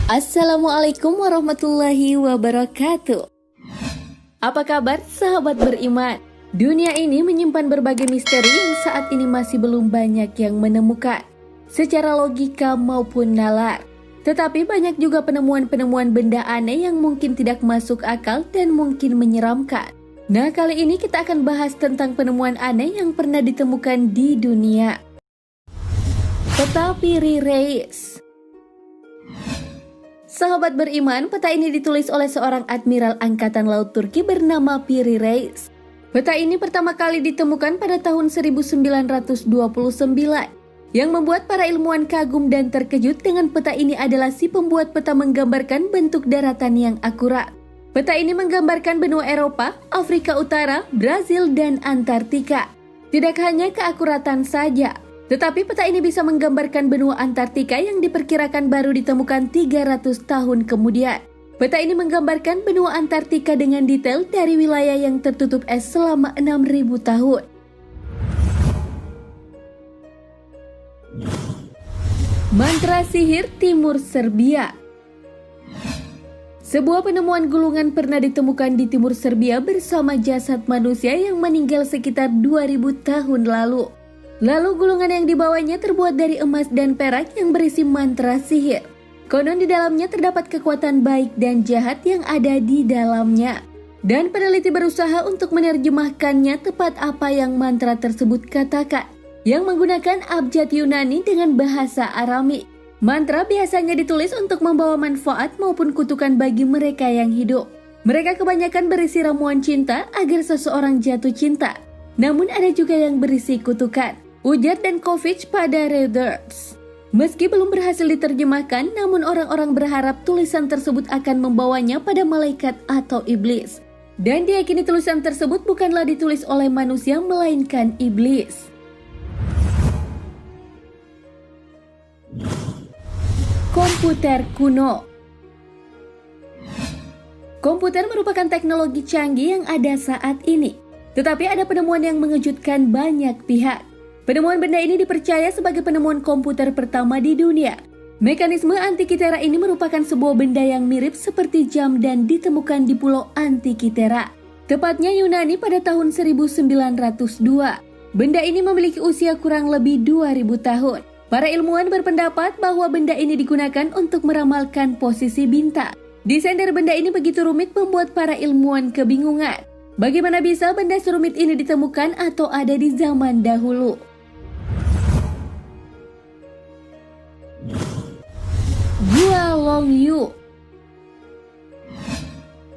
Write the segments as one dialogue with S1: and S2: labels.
S1: Assalamualaikum warahmatullahi wabarakatuh. Apa kabar sahabat beriman? Dunia ini menyimpan berbagai misteri yang saat ini masih belum banyak yang menemukan secara logika maupun nalar. Tetapi banyak juga penemuan-penemuan benda aneh yang mungkin tidak masuk akal dan mungkin menyeramkan. Nah, kali ini kita akan bahas tentang penemuan aneh yang pernah ditemukan di dunia. Peta Piri Reis. Sahabat beriman, peta ini ditulis oleh seorang admiral angkatan laut Turki bernama Piri Reis. Peta ini pertama kali ditemukan pada tahun 1929. Yang membuat para ilmuwan kagum dan terkejut dengan peta ini adalah si pembuat peta menggambarkan bentuk daratan yang akurat. Peta ini menggambarkan benua Eropa, Afrika Utara, Brazil, dan Antartika. Tidak hanya keakuratan saja, tetapi peta ini bisa menggambarkan benua Antartika yang diperkirakan baru ditemukan 300 tahun kemudian. Peta ini menggambarkan benua Antartika dengan detail dari wilayah yang tertutup es selama 6.000 tahun. Mantra sihir Timur Serbia. Sebuah penemuan gulungan pernah ditemukan di timur Serbia bersama jasad manusia yang meninggal sekitar 2000 tahun lalu. Lalu gulungan yang dibawanya terbuat dari emas dan perak yang berisi mantra sihir. Konon di dalamnya terdapat kekuatan baik dan jahat yang ada di dalamnya. Dan peneliti berusaha untuk menerjemahkannya tepat apa yang mantra tersebut katakan, yang menggunakan abjad Yunani dengan bahasa Arami. Mantra biasanya ditulis untuk membawa manfaat maupun kutukan bagi mereka yang hidup. Mereka kebanyakan berisi ramuan cinta agar seseorang jatuh cinta. Namun ada juga yang berisi kutukan, ujar Dankovic pada Reuters. Meski belum berhasil diterjemahkan, namun orang-orang berharap tulisan tersebut akan membawanya pada malaikat atau iblis. Dan diyakini tulisan tersebut bukanlah ditulis oleh manusia melainkan iblis. Komputer kuno. Komputer merupakan teknologi canggih yang ada saat ini. Tetapi ada penemuan yang mengejutkan banyak pihak. Penemuan benda ini dipercaya sebagai penemuan komputer pertama di dunia. Mekanisme Antikythera ini merupakan sebuah benda yang mirip seperti jam dan ditemukan di pulau Antikythera, tepatnya Yunani pada tahun 1902. Benda ini memiliki usia kurang lebih 2000 tahun. Para ilmuwan berpendapat bahwa benda ini digunakan untuk meramalkan posisi bintang. Desain dari benda ini begitu rumit membuat para ilmuwan kebingungan. Bagaimana bisa benda serumit ini ditemukan atau ada di zaman dahulu? Gua Longyu.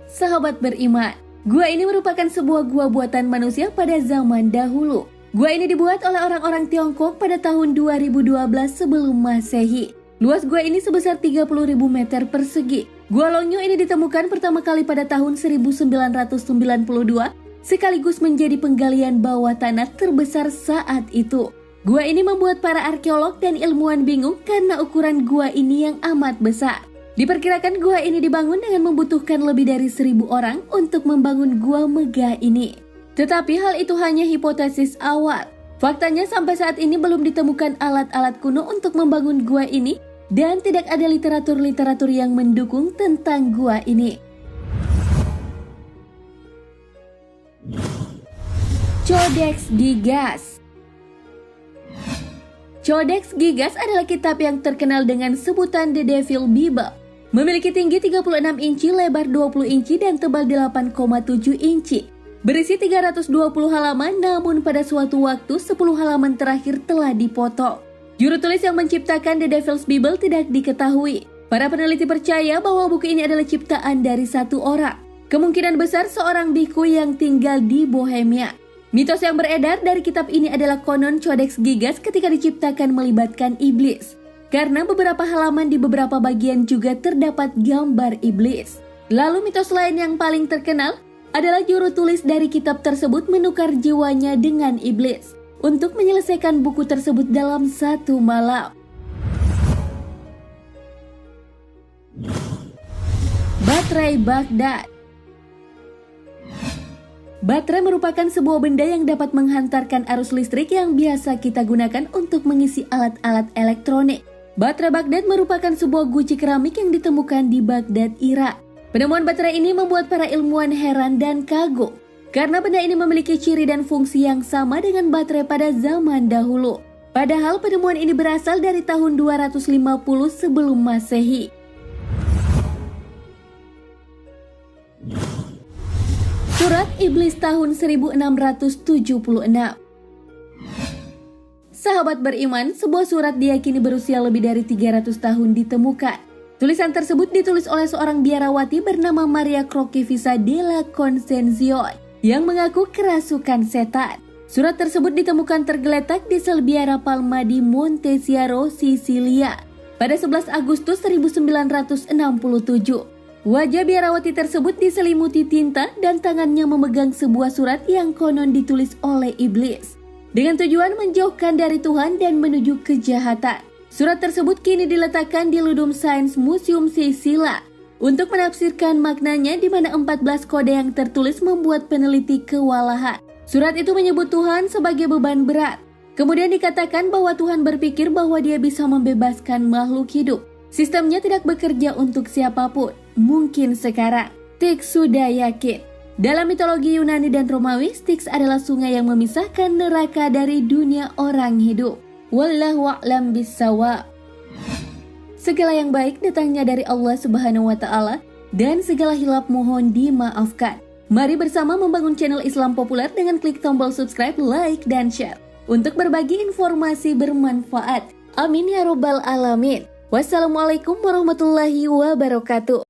S1: Sahabat beriman, gua ini merupakan sebuah gua buatan manusia pada zaman dahulu. Gua ini dibuat oleh orang-orang Tiongkok pada tahun 2012 sebelum Masehi. Luas gua ini sebesar 30.000 meter persegi. Gua Longyu ini ditemukan pertama kali pada tahun 1992, sekaligus menjadi penggalian bawah tanah terbesar saat itu. Gua ini membuat para arkeolog dan ilmuwan bingung karena ukuran gua ini yang amat besar. Diperkirakan gua ini dibangun dengan membutuhkan lebih dari 1.000 orang untuk membangun gua megah ini. Tetapi hal itu hanya hipotesis awal. Faktanya sampai saat ini belum ditemukan alat-alat kuno untuk membangun gua ini, dan tidak ada literatur-literatur yang mendukung tentang gua ini. Codex Gigas. Codex Gigas adalah kitab yang terkenal dengan sebutan The Devil Bible. Memiliki tinggi 36 inci, lebar 20 inci, dan tebal 8,7 inci. Berisi 320 halaman, namun pada suatu waktu 10 halaman terakhir telah dipotong. Juru tulis yang menciptakan The Devil's Bible tidak diketahui. Para peneliti percaya bahwa buku ini adalah ciptaan dari satu orang. Kemungkinan besar seorang biku yang tinggal di Bohemia. Mitos yang beredar dari kitab ini adalah konon Codex Gigas ketika diciptakan melibatkan iblis. Karena beberapa halaman di beberapa bagian juga terdapat gambar iblis. Lalu mitos lain yang paling terkenal adalah juru tulis dari kitab tersebut menukar jiwanya dengan iblis untuk menyelesaikan buku tersebut dalam satu malam. Baterai Baghdad. Baterai merupakan sebuah benda yang dapat menghantarkan arus listrik yang biasa kita gunakan untuk mengisi alat-alat elektronik. Baterai Baghdad merupakan sebuah guci keramik yang ditemukan di Baghdad, Irak. Penemuan baterai ini membuat para ilmuwan heran dan kagum karena benda ini memiliki ciri dan fungsi yang sama dengan baterai pada zaman dahulu. Padahal penemuan ini berasal dari tahun 250 sebelum Masehi. Surat Iblis tahun 1676. Sahabat beriman, sebuah surat diyakini berusia lebih dari 300 tahun ditemukan. Tulisan tersebut ditulis oleh seorang biarawati bernama Maria Crocevisa della Concezione yang mengaku kerasukan setan. Surat tersebut ditemukan tergeletak di sel biara Palma di Montesiaro, Sisilia pada 11 Agustus 1967. Wajah biarawati tersebut diselimuti tinta dan tangannya memegang sebuah surat yang konon ditulis oleh iblis dengan tujuan menjauhkan dari Tuhan dan menuju kejahatan. Surat tersebut kini diletakkan di Ludum Science Museum Sicilia untuk menafsirkan maknanya, di mana 14 kode yang tertulis membuat peneliti kewalahan. Surat itu menyebut Tuhan sebagai beban berat. Kemudian dikatakan bahwa Tuhan berpikir bahwa dia bisa membebaskan makhluk hidup. Sistemnya tidak bekerja untuk siapapun. Mungkin sekarang Styx sudah yakin. Dalam mitologi Yunani dan Romawi, Styx adalah sungai yang memisahkan neraka dari dunia orang hidup. Wallahu a'lam bissawab. Segala yang baik datangnya dari Allah Subhanahu wa Ta'ala, dan segala hilaf mohon dimaafkan. Mari bersama membangun channel Islam populer dengan klik tombol subscribe, like, dan share untuk berbagi informasi bermanfaat. Amin ya robbal alamin. Wassalamualaikum warahmatullahi wabarakatuh.